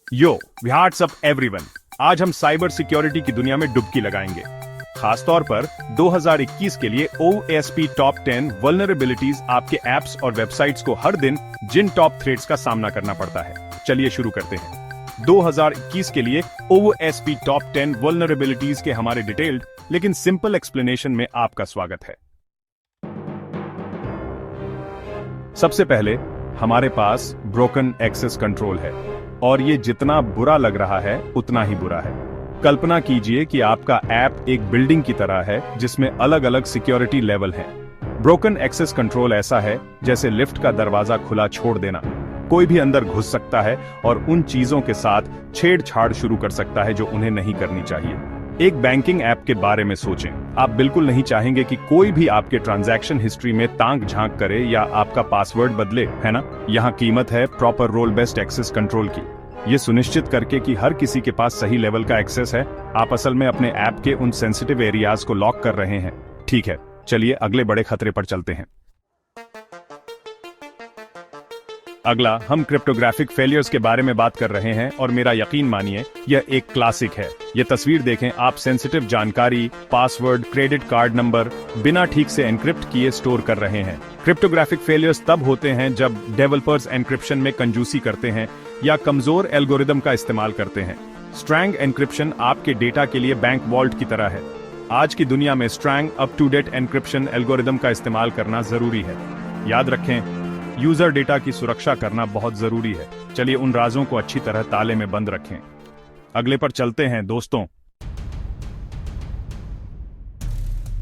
Yo what's up everyone. आज हम cyber security की दुनिया में डुबकी लगाएंगे, खासतौर पर 2021 के लिए OSP टॉप 10 वल्नरेबिलिटीज आपके एप्स और वेबसाइट्स को हर दिन जिन टॉप थ्रेट्स का सामना करना पड़ता है। चलिए शुरू करते हैं। 2021 के लिए OSP टॉप 10 वल्नरेबिलिटीज के हमारे डिटेल्ड लेकिन सिंपल एक्सप्लेनेशन में आपका स्वागत है। सबसे पहले हमारे पास ब्रोकन एक्सेस कंट्रोल है और ये जितना बुरा लग रहा है उतना ही बुरा है। कल्पना कीजिए कि आपका ऐप एक बिल्डिंग की तरह है जिसमें अलग अलग सिक्योरिटी लेवल हैं। ब्रोकन एक्सेस कंट्रोल ऐसा है जैसे लिफ्ट का दरवाजा खुला छोड़ देना। कोई भी अंदर घुस सकता है और उन चीजों के साथ छेड़छाड़ शुरू कर सकता है जो उन्हें नहीं करनी चाहिए। एक बैंकिंग ऐप के बारे में सोचें। आप बिल्कुल नहीं चाहेंगे कि कोई भी आपके ट्रांजैक्शन हिस्ट्री में ताक झांक करे या आपका पासवर्ड बदले, है ना? यहाँ कीमत है proper role based access control की। ये सुनिश्चित करके कि हर किसी के पास सही लेवल का एक्सेस है। आप असल में अपने ऐप के उन सेंसिटिव एरियाज को लॉक कर रहे हैं। ठीक है, चलिए अगले बड़े खतरे पर चलते हैं। अगला हम क्रिप्टोग्राफिक फेलियर्स के बारे में बात कर रहे हैं और मेरा यकीन मानिए यह एक क्लासिक है। ये तस्वीर देखें, आप सेंसिटिव जानकारी, पासवर्ड, क्रेडिट कार्ड नंबर बिना ठीक से एन्क्रिप्ट किए स्टोर कर रहे हैं। क्रिप्टोग्राफिक फेलियर्स तब होते हैं जब डेवलपर्स एन्क्रिप्शन में कंजूसी करते हैं या कमजोर एल्गोरिदम का इस्तेमाल करते हैं। स्ट्रैंग एन्क्रिप्शन आपके डेटा के लिए बैंक वॉल्ट की तरह है। आज की दुनिया में strong up to date encryption algorithm का इस्तेमाल करना जरूरी है। याद रखें, यूजर डेटा की सुरक्षा करना बहुत जरूरी है। चलिए उन राजों को अच्छी तरह ताले में बंद रखें। अगले पर चलते हैं दोस्तों।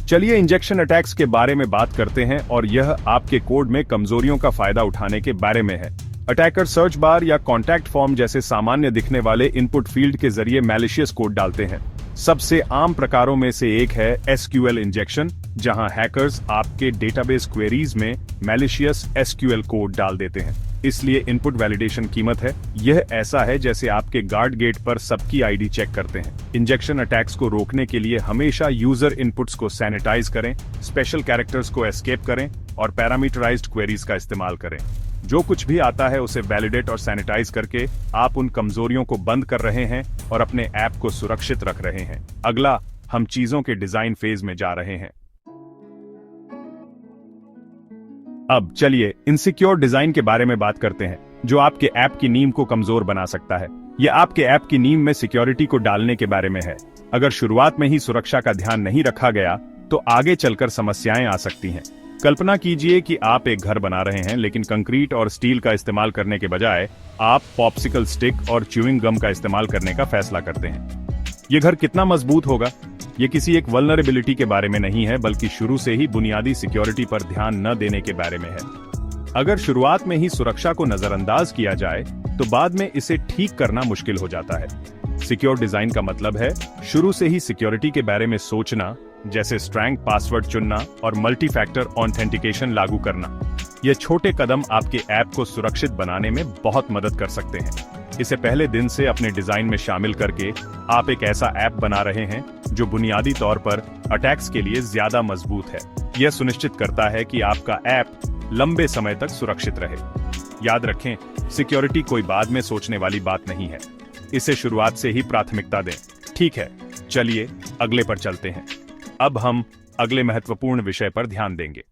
चलिए इंजेक्शन अटैक्स के बारे में बात करते हैं और यह आपके कोड में कमजोरियों का फायदा उठाने के बारे में है। अटैकर सर्च बार या कॉन्टैक्ट फॉर्म जैसे सामान्य दिखने वाले इनपुट फील्ड के जरिए मैलिशियस कोड डालते हैं। सबसे आम प्रकारों में से एक है SQL इंजेक्शन, जहां हैकर्स आपके डेटाबेस क्वेरीज में मैलिशियस SQL कोड डाल देते हैं। इसलिए इनपुट वैलिडेशन कीमत है। यह ऐसा है जैसे आपके गार्ड गेट पर सबकी आईडी चेक करते हैं। इंजेक्शन अटैक्स को रोकने के लिए हमेशा यूजर इनपुट्स को सैनिटाइज करें, स्पेशल कैरेक्टर्स को एस्केप करें और पैरामीटराइज्ड क्वेरीज का इस्तेमाल करें। जो कुछ भी आता है उसे वैलिडेट और सैनिटाइज करके आप उन कमजोरियों को बंद कर रहे हैं और अपने ऐप को सुरक्षित रख रहे हैं। अगला हम चीजों के डिजाइन फेज में जा रहे हैं। अब चलिए इनसिक्योर डिजाइन के बारे में बात करते हैं, जो आपके ऐप की नींव को कमजोर बना सकता है। यह आपके ऐप की नींव में सिक्योरिटी को डालने के बारे में है। अगर शुरुआत में ही सुरक्षा का ध्यान नहीं रखा गया तो आगे चलकर समस्याएं आ सकती हैं। कल्पना कीजिए कि आप एक घर बना रहे हैं, लेकिन कंक्रीट और स्टील का इस्तेमाल करने के बजाय आप पॉप्सिकल स्टिक और च्यूइंग गम का इस्तेमाल करने का फैसला करते हैं। यह घर कितना मजबूत होगा? यह किसी एक वल्नरेबिलिटी के बारे में नहीं है, बल्कि शुरू से ही बुनियादी सिक्योरिटी पर ध्यान न देने के बारे में है। अगर शुरुआत में ही सुरक्षा को नजरअंदाज किया जाए तो बाद में इसे ठीक करना मुश्किल हो जाता है। सिक्योर डिजाइन का मतलब है शुरू से ही सिक्योरिटी के बारे में सोचना, जैसे स्ट्रैंग पासवर्ड चुनना और मल्टी फैक्टर ऑथेंटिकेशन लागू करना। ये छोटे कदम आपके ऐप को सुरक्षित बनाने में बहुत मदद कर सकते हैं। इसे पहले दिन से अपने डिजाइन में शामिल करके आप एक ऐसा ऐप बना रहे हैं जो बुनियादी तौर पर अटैक्स के लिए ज्यादा मजबूत है। यह सुनिश्चित करता है कि आपका ऐप लंबे समय तक सुरक्षित रहे। याद रखें, सिक्योरिटी कोई बाद में सोचने वाली बात नहीं है। इसे शुरुआत से ही प्राथमिकता दें। ठीक है, चलिए अगले पर चलते हैं। अब हम अगले महत्वपूर्ण विषय पर ध्यान देंगे।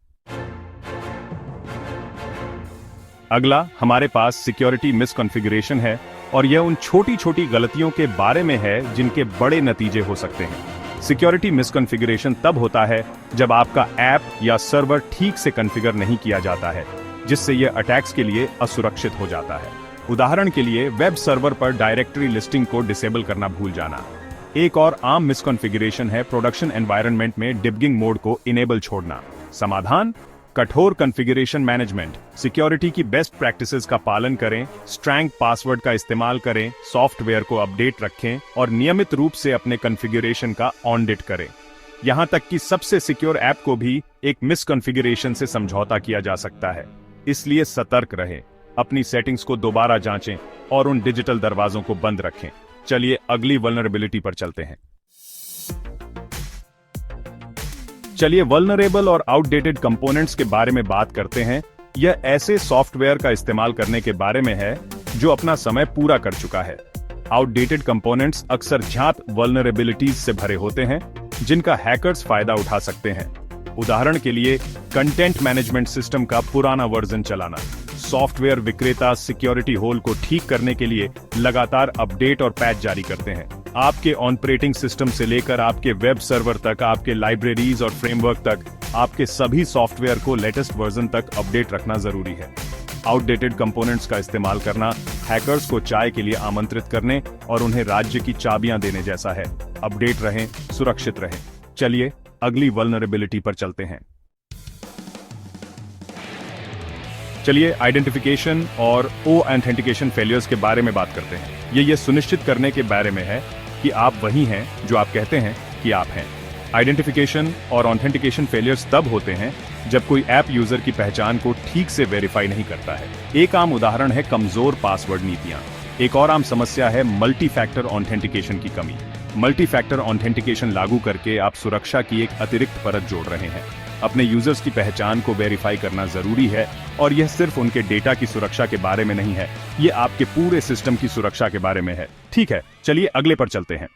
अगला हमारे पास सिक्योरिटी मिसकॉन्फ़िगरेशन है और यह उन छोटी छोटी गलतियों के बारे में है जिनके बड़े नतीजे हो सकते हैं। सिक्योरिटी मिसकॉन्फ़िगरेशन तब होता है जब आपका ऐप या सर्वर ठीक से कॉन्फ़िगर नहीं किया जाता है, जिससे यह अटैक्स के लिए असुरक्षित हो जाता है। उदाहरण के लिए वेब सर्वर पर डायरेक्टरी लिस्टिंग को डिसेबल करना भूल जाना। एक और आम मिसकॉन्फ़िगरेशन है प्रोडक्शन एनवायरनमेंट में डिबगिंग मोड को इनेबल छोड़ना। समाधान: कठोर कॉन्फ़िगरेशन मैनेजमेंट। सिक्योरिटी की बेस्ट प्रैक्टिसेस का पालन करें, स्ट्रैंग पासवर्ड का इस्तेमाल करें, सॉफ्टवेयर को अपडेट रखें और नियमित रूप से अपने कॉन्फ़िगरेशन का ऑडिट करें। यहां तक कि सबसे सिक्योर ऐप को भी एक मिसकॉन्फ़िगरेशन से समझौता किया जा सकता है। इसलिए सतर्क रहें, अपनी सेटिंग्स को दोबारा जांचें और उन डिजिटल दरवाजों को बंद रखें। चलिए अगली वल्नरेबिलिटी पर चलते हैं। चलिए वल्नरेबल और आउटडेटेड कंपोनेंट्स के बारे में बात करते हैं। यह ऐसे सॉफ्टवेयर का इस्तेमाल करने के बारे में है जो अपना समय पूरा कर चुका है। आउटडेटेड कंपोनेंट्स अक्सर ज्ञात वल्नरेबिलिटीज से भरे होते हैं जिनका हैकर्स फायदा उठा सकते हैं। उदाहरण के लिए कंटेंट मैनेजमेंट सिस्टम का पुराना वर्जन चलाना। सॉफ्टवेयर विक्रेता सिक्योरिटी होल को ठीक करने के लिए लगातार अपडेट और पैच जारी करते हैं। आपके ऑपरेटिंग सिस्टम से लेकर आपके वेब सर्वर तक, आपके लाइब्रेरीज और फ्रेमवर्क तक, आपके सभी सॉफ्टवेयर को लेटेस्ट वर्जन तक अपडेट रखना जरूरी है। आउटडेटेड कंपोनेंट्स का इस्तेमाल करना हैकर्स को चाय के लिए आमंत्रित करने और उन्हें राज्य की चाबियां देने जैसा है। अपडेट रहें, सुरक्षित रहें। चलिए अगली वल्नरेबिलिटी पर चलते हैं। चलिए आइडेंटिफिकेशन और ऑथेंटिकेशन फेलियर्स के बारे में बात करते हैं। ये सुनिश्चित करने के बारे में है कि आप वही हैं जो आप कहते हैं कि आप हैं। आइडेंटिफिकेशन और ऑथेंटिकेशन फेलियर्स तब होते हैं जब कोई ऐप यूजर की पहचान को ठीक से वेरीफाई नहीं करता है। एक आम उदाहरण है कमजोर पासवर्ड नीतियां। एक और आम समस्या है मल्टी फैक्टर ऑथेंटिकेशन की कमी। मल्टी फैक्टर ऑथेंटिकेशन लागू करके आप सुरक्षा की एक अतिरिक्त परत जोड़ रहे हैं। अपने यूजर्स की पहचान को वेरीफाई करना जरूरी है और यह सिर्फ उनके डेटा की सुरक्षा के बारे में नहीं है, ये आपके पूरे सिस्टम की सुरक्षा के बारे में है। ठीक है, चलिए अगले पर चलते हैं।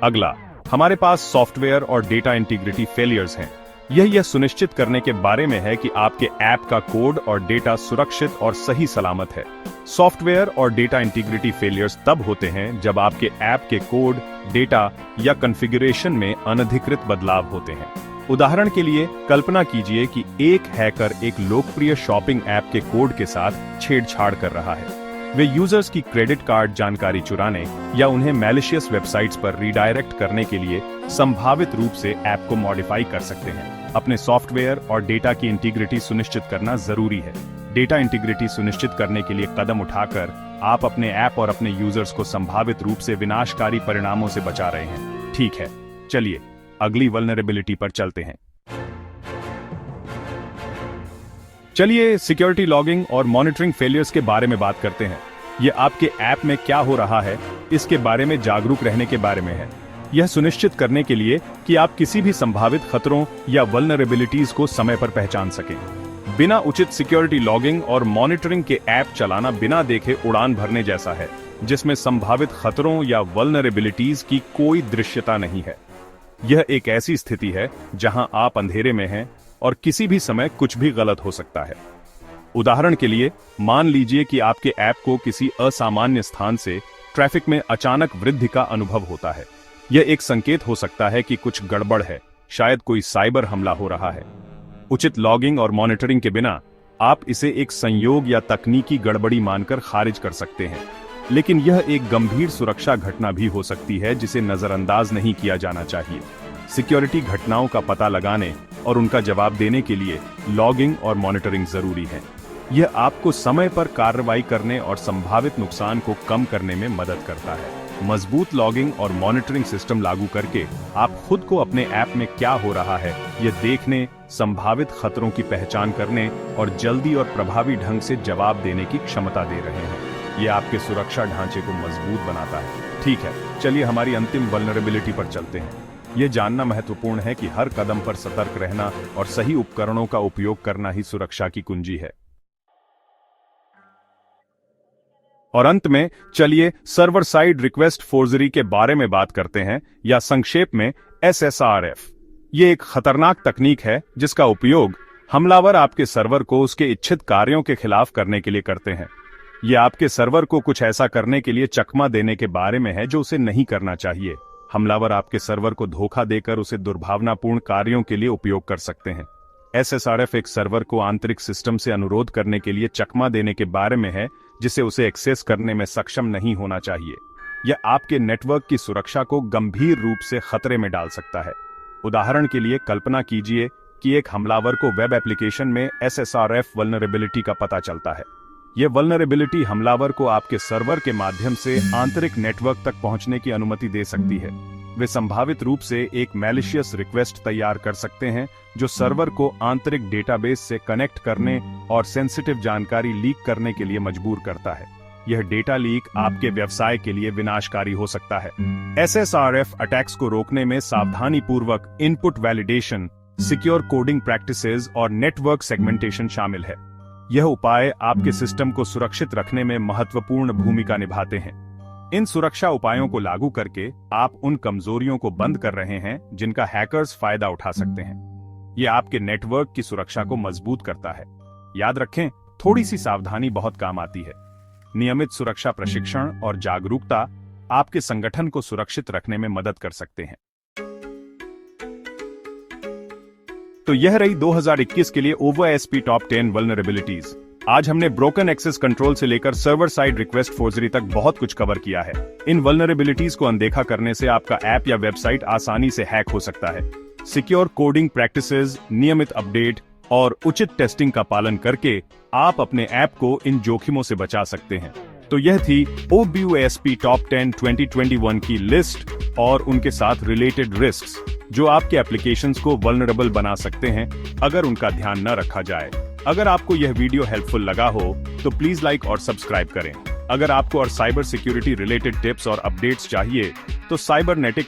अगला, हमारे पास सॉफ्टवेयर और डेटा इंटीग्रिटी फेलियर्स हैं। यह सुनिश्चित करने के बारे में है कि आपके ऐप का कोड और डेटा सुरक्षित और सही सलामत है। सॉफ्टवेयर और डेटा इंटीग्रिटी फेलियर्स तब होते हैं जब आपके ऐप के कोड, डेटा या कॉन्फ़िगरेशन में अनधिकृत बदलाव होते हैं। उदाहरण के लिए कल्पना कीजिए कि एक हैकर एक लोकप्रिय शॉपिंग ऐप के कोड के साथ छेड़छाड़ कर रहा है। वे यूजर्स की क्रेडिट कार्ड जानकारी चुराने या उन्हें मैलिशियस वेबसाइट्स पर रीडायरेक्ट करने के लिए संभावित रूप से ऐप को मॉडिफाई कर सकते हैं। अपने सॉफ्टवेयर और डेटा की इंटीग्रिटी सुनिश्चित करना जरूरी है। डेटा इंटीग्रिटी सुनिश्चित करने के लिए कदम उठाकर आप अपने ऐप और अपने यूजर्स को संभावित रूप से विनाशकारी परिणामों से बचा रहे हैं। ठीक है, चलिए अगली वल्नरेबिलिटी पर चलते हैं। चलिए सिक्योरिटी लॉगिंग और मॉनिटरिंग फेलियर्स के बारे में बात करते हैं। यह आपके ऐप में क्या हो रहा है इसके बारे में जागरूक रहने के बारे में है। यह सुनिश्चित करने के लिए कि आप किसी भी संभावित खतरों या वल्नरेबिलिटीज को समय पर पहचान सकें। बिना उचित सिक्योरिटी लॉगिंग और मॉनिटरिंग के ऐप चलाना बिना देखे उड़ान भरने जैसा है, जिसमें संभावित खतरों या वल्नरेबिलिटीज की कोई दृश्यता नहीं है। यह एक ऐसी स्थिति है जहां आप अंधेरे में हैं और किसी भी समय कुछ भी गलत हो सकता है। उदाहरण के लिए मान लीजिए कि आपके ऐप को किसी असामान्य स्थान से ट्रैफिक में अचानक वृद्धि का अनुभव होता है। यह एक संकेत हो सकता है कि कुछ गड़बड़ है, शायद कोई साइबर हमला हो रहा है। उचित लॉगिंग और मॉनिटरिंग के बिना आप इसे एक संयोग या तकनीकी गड़बड़ी मानकर खारिज कर सकते हैं, लेकिन यह एक गंभीर सुरक्षा घटना भी हो सकती है जिसे नजरअंदाज नहीं किया जाना चाहिए। सिक्योरिटी घटनाओं का पता लगाने और उनका जवाब देने के लिए लॉगिंग और मॉनिटरिंग जरूरी है। यह आपको समय पर कार्रवाई करने और संभावित नुकसान को कम करने में मदद करता है। मजबूत लॉगिंग और मॉनिटरिंग सिस्टम लागू करके आप खुद को अपने ऐप में क्या हो रहा है यह देखने, संभावित खतरों की पहचान करने और जल्दी और प्रभावी ढंग से जवाब देने की क्षमता दे रहे हैं। यह आपके सुरक्षा ढांचे को मजबूत बनाता है। ठीक है, चलिए हमारी अंतिम वल्नरेबिलिटी पर चलते हैं। यह जानना महत्वपूर्ण है कि हर कदम पर सतर्क रहना और सही उपकरणों का उपयोग करना ही सुरक्षा की कुंजी है। और अंत में चलिए सर्वर साइड रिक्वेस्ट फोर्जरी के बारे में बात करते हैं, या संक्षेप में SSRF। ये एक खतरनाक तकनीक है जिसका उपयोग हमलावर आपके सर्वर को उसके इच्छित कार्यों के खिलाफ करने के लिए करते हैं। ये आपके सर्वर को कुछ ऐसा करने के लिए चकमा देने के बारे में है जो उसे नहीं करना चाहिए। हमलावर आपके सर्वर को धोखा देकर उसे दुर्भावनापूर्ण कार्यों के लिए उपयोग कर सकते हैं। SSRF एक सर्वर को आंतरिक सिस्टम से अनुरोध करने के लिए चकमा देने के बारे में है जिसे उसे एक्सेस करने में सक्षम नहीं होना चाहिए। यह आपके नेटवर्क की सुरक्षा को गंभीर रूप से खतरे में डाल सकता है। उदाहरण के लिए कल्पना कीजिए कि एक हमलावर को वेब एप्लीकेशन में SSRF वल्नरेबिलिटी का पता चलता है। यह वल्नरेबिलिटी हमलावर को आपके सर्वर के माध्यम से आंतरिक नेटवर्क तक पहुंचने की अनुमति दे सकती है। वे संभावित रूप से एक मैलिशियस रिक्वेस्ट तैयार कर सकते हैं जो सर्वर को आंतरिक डेटाबेस से कनेक्ट करने और सेंसिटिव जानकारी लीक करने के लिए मजबूर करता है। यह डेटा लीक आपके व्यवसाय के लिए विनाशकारी हो सकता है। SSRF अटैक्स को रोकने में सावधानीपूर्वक input validation, secure coding practices और नेटवर्क सेगमेंटेशन शामिल है। यह उपाय आपके सिस्टम को सुरक्षित रखने में महत्वपूर्ण भूमिका निभाते हैं। इन सुरक्षा उपायों को लागू करके आप उन कमजोरियों को बंद कर रहे हैं जिनका हैकर्स फायदा उठा सकते हैं। यह आपके नेटवर्क की सुरक्षा को मजबूत करता है। याद रखें, थोड़ी सी सावधानी बहुत काम आती है। नियमित सुरक्षा प्रशिक्षण और जागरूकता आपके संगठन को सुरक्षित रखने में मदद कर सकते हैं। तो यह रही 2021 के लिए OWASP टॉप 10 वल्नरेबिलिटीज। आज हमने ब्रोकन एक्सेस कंट्रोल से लेकर सर्वर साइड रिक्वेस्ट फोर्जरी तक बहुत कुछ कवर किया है। इन वल्नरेबिलिटीज को अनदेखा करने से आपका ऐप या वेबसाइट आसानी से हैक हो सकता है। सिक्योर कोडिंग प्रैक्टिसेस, नियमित अपडेट और उचित टेस्टिंग का पालन करके आप अपने ऐप को इन जोखिमों से बचा सकते हैं। तो यह थी OWASP टॉप 10 2021 की लिस्ट और उनके साथ रिलेटेड रिस्क्स जो आपके एप्लीकेशंस को वल्नरेबल बना सकते हैं अगर उनका ध्यान न रखा जाए। अगर आपको यह वीडियो हेल्पफुल लगा हो तो प्लीज लाइक और सब्सक्राइब करें। अगर आपको और साइबर सिक्योरिटी रिलेटेड टिप्स और अपडेट्स चाहिए तो साइबरनेटिक